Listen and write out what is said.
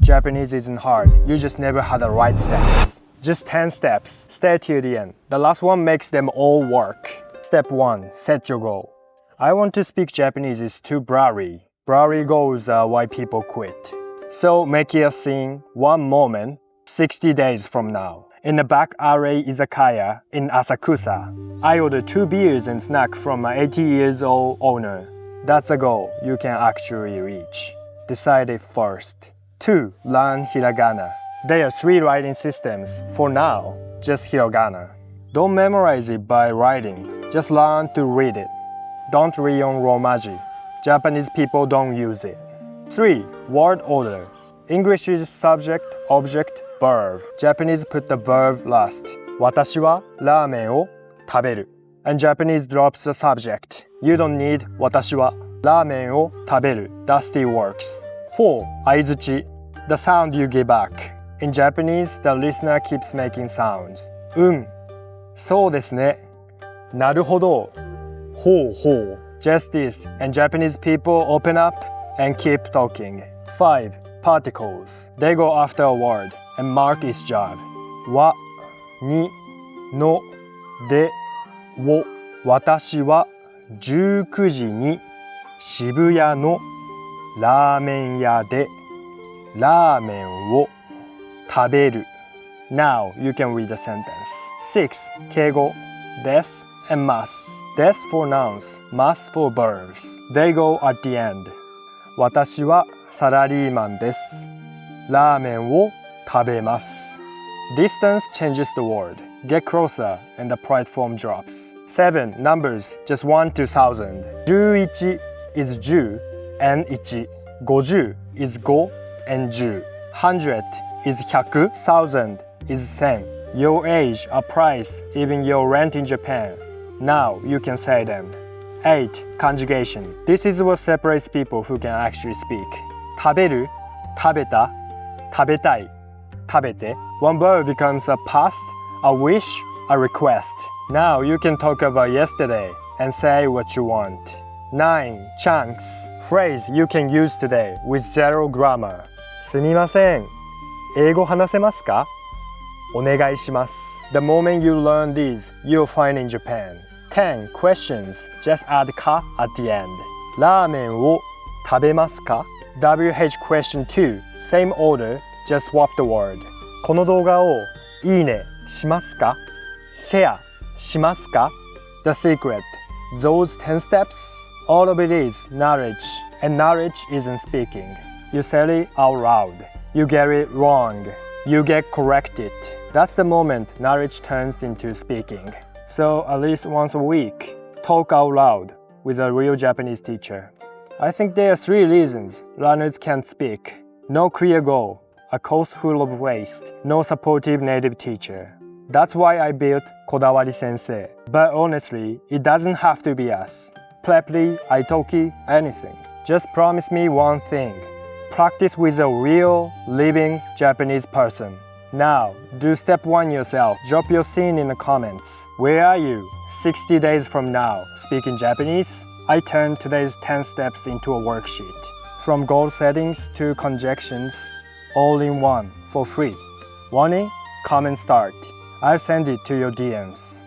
Japanese isn't hard, you just never had the right steps. Just 10 steps, stay till the end. The last one makes them all work. Step 1, set your goal. I want to speak Japanese is too blurry. Blurry goals are why people quit. So make it a scene, one moment, 60 days from now. In the back alley izakaya in Asakusa, I ordered 2 beers and snack from an 80 years old owner. That's a goal you can actually reach. Decide it first. 2. Learn hiragana. There are 3 writing systems. For now, just hiragana. Don't memorize it by writing, just learn to read it. Don't read on Romaji. Japanese people don't use it. 3. Word order. English is subject, object, verb. Japanese put the verb last. 私はラーメンを食べる. And Japanese drops the subject. You don't need 私はラーメンを食べる. That still works. 4. Aizuchi. The sound you give back. In Japanese, the listener keeps making sounds. そうですね. なるほど. ほうほう. Just this, and Japanese people open up and keep talking. 5. Particles. They go after a word and mark its job. わ、に、の、で、を。私は19時に渋谷のラーメン屋でラーメンを食べる. Now you can read the sentence. 6. 敬語 des and mas. Des for nouns, mas for verbs. They go at the end. 私はサラリーマンです. ラーメンを食べます. Distance changes the word. Get closer and the pride form drops. 7. Numbers, just 1 to 1,000. 11 is 10 and 1. 50 is 5 and 10. 100 is 100. 1,000 is 1000. Your age, a price, even your rent in Japan. Now you can say them. 8. Conjugation. This is what separates people who can actually speak. 食べる、食べた、食べたい、食べて. One verb becomes a past, a wish, a request. Now you can talk about yesterday and say what you want. 9. Chunks. Phrase you can use today with zero grammar. すみません。英語話せますか？お願いします. The moment you learn these, you'll find in Japan. 10. Questions. Just add か at the end. ラーメンを食べますか? WH question 2. Same order, just swap the word. この動画をいいねしますか? シェアしますか? The secret. Those 10 steps, all of it is knowledge, and knowledge isn't speaking. You say it out loud. You get it wrong. You get corrected. That's the moment knowledge turns into speaking. So at least once a week, talk out loud with a real Japanese teacher. I think there are 3 reasons learners can't speak. No clear goal, a course full of waste, no supportive native teacher. That's why I built KODAWARI Sensei. But honestly, it doesn't have to be us. Preply, Italki, anything. Just promise me one thing. Practice with a real, living Japanese person. Now, do step 1 yourself. Drop your scene in the comments. Where are you? 60 days from now, speaking Japanese? I turned today's 10 steps into a worksheet. From goal settings to conjugations, all in one, for free. Want it? Come and start. I'll send it to your DMs.